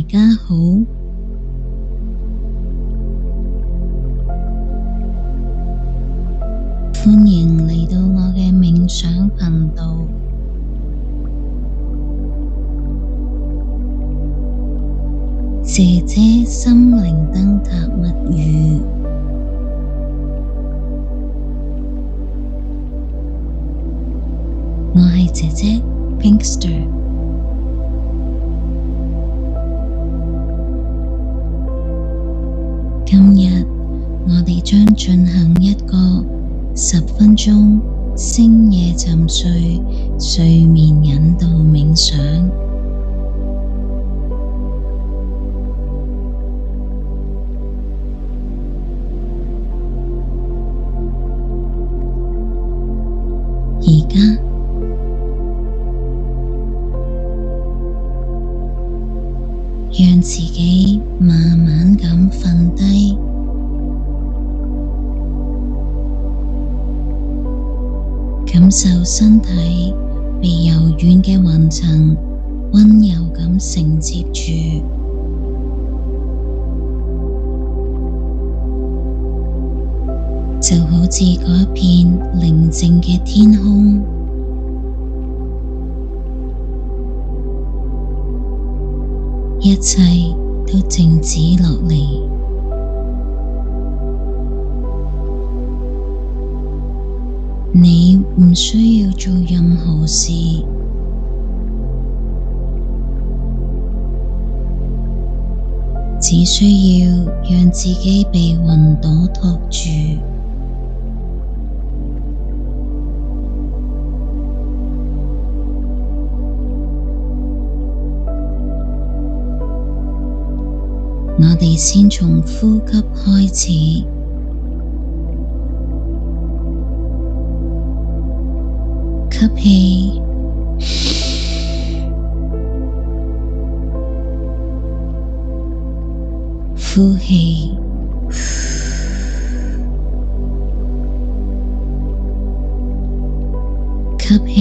家好，歡迎嚟到我嘅冥想頻道。姐姐心靈燈塔物語，我係姐姐 Pinkster。今日我哋將進行一個10分鐘星夜沉睡睡眠引導冥想。而家讓自己慢慢咁瞓低，感受身體被柔軟嘅雲層溫柔咁承接住，就好似嗰一片寧靜嘅天空。一切都靜止落嚟，你唔需要做任何事，只需要讓自己被雲朵托住。我哋先從呼吸開始，吸氣，呼氣，吸氣，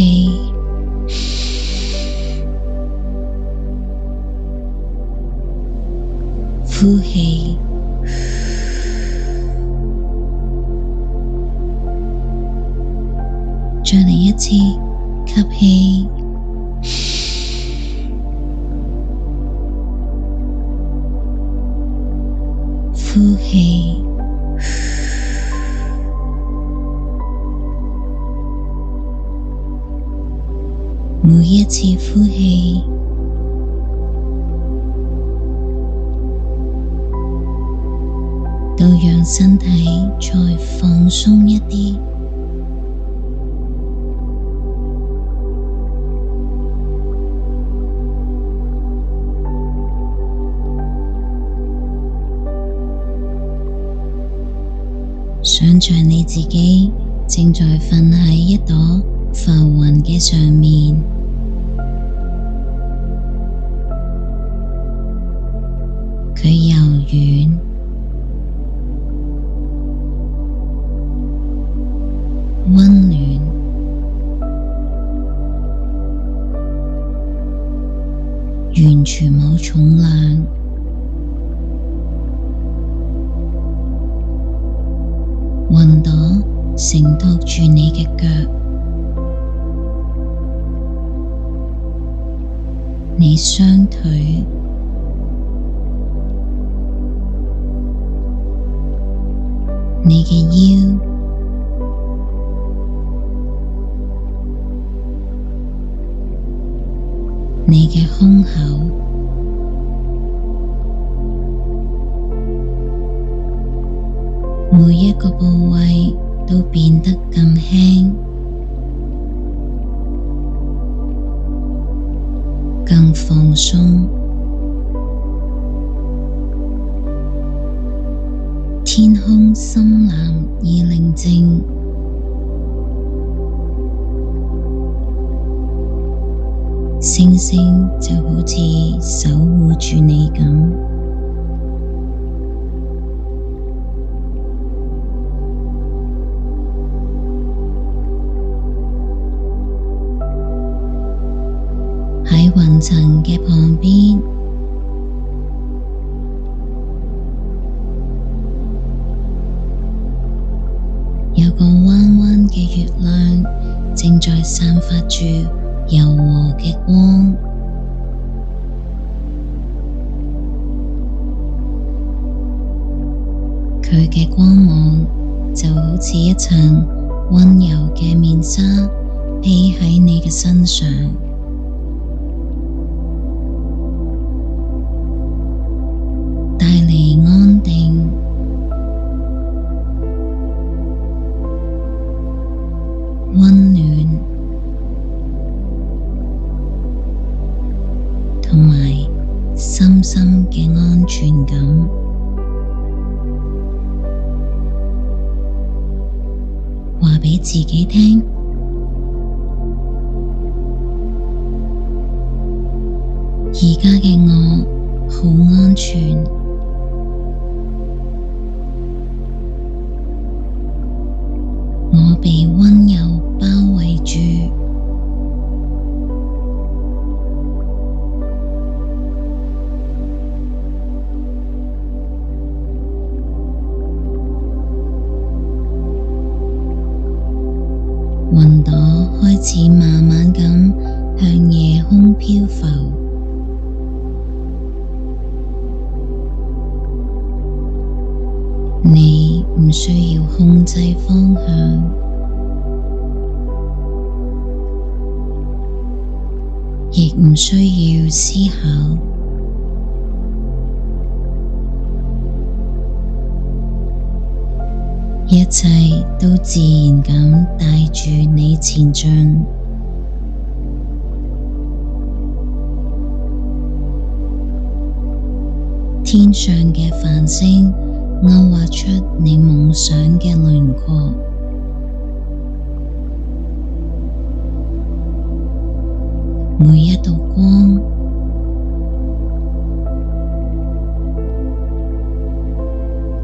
呼氣，再嚟一次，吸氣，呼氣，每一次呼氣都讓身體再放鬆一啲，想象你自己正在瞓喺一朵浮雲嘅上面，佢柔軟、溫暖，完全冇重量。雲朵承托住你嘅腳，你雙腿，你嘅腰，你嘅胸口，每一個部位都變得更輕、更放鬆。天空深藍而寧靜，星星就好似守護住你咁。喺雲層嘅旁邊，嘅月亮正在散發住柔和嘅光，佢嘅光芒就好似一層溫柔嘅面紗披喺你嘅身上，帶嚟安定、溫暖同埋深深嘅安全感。話畀自己聽，而家嘅我好安全，我被溫柔包圍住，雲朵開始慢慢咁向夜空漂浮，你唔需要控制方向，亦唔需要思考，一切都自然咁帶住你前進。天上嘅繁星勾畫出你夢想嘅輪廓，每一道光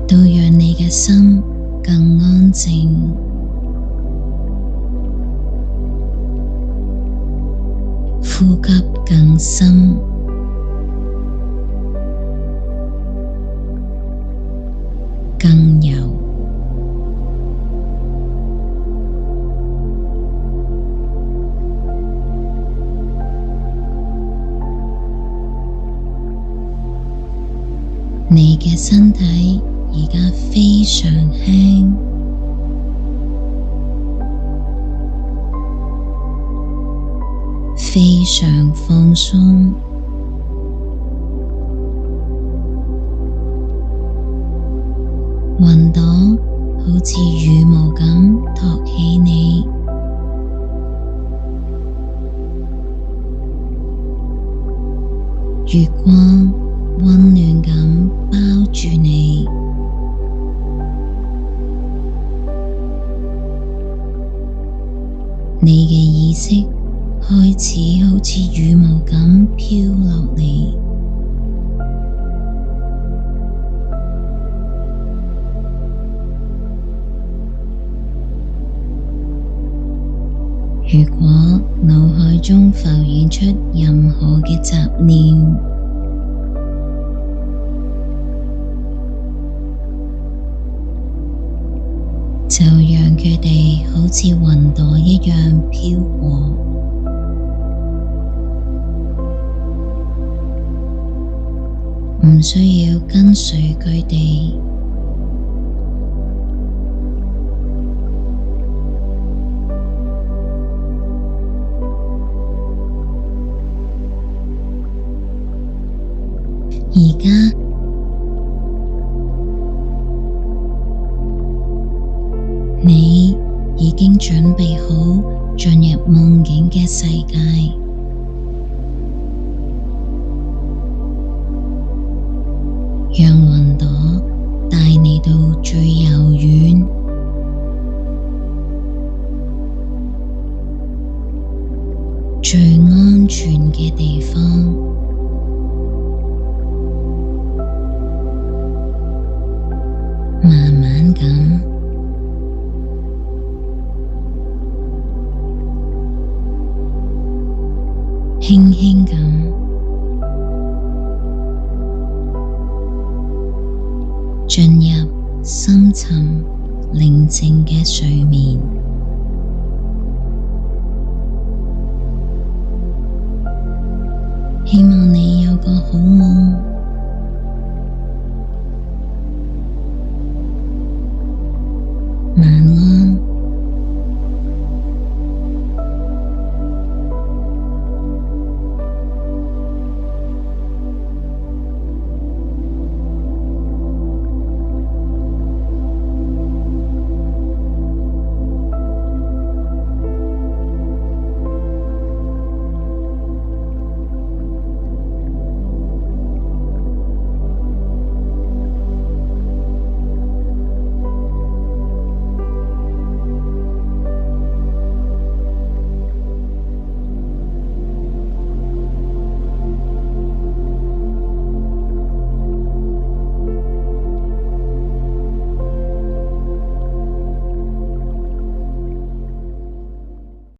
都讓你嘅心更安靜，呼吸更深，更柔。你嘅身體而家非常輕，非常放鬆，雲朵好似羽毛咁托起你，月光溫暖咁包住你，你嘅意識開始好似羽毛咁飄落嚟，如果腦海中浮現出任何嘅雜念，就讓佢哋好似雲朵一樣飄過，唔需要跟隨佢哋。而家你已經準備好進入夢境嘅世界，讓雲朵帶你到最柔軟、最安全嘅地方。慢慢咁，輕輕咁進入深沉寧靜嘅睡眠。希望你有個好夢。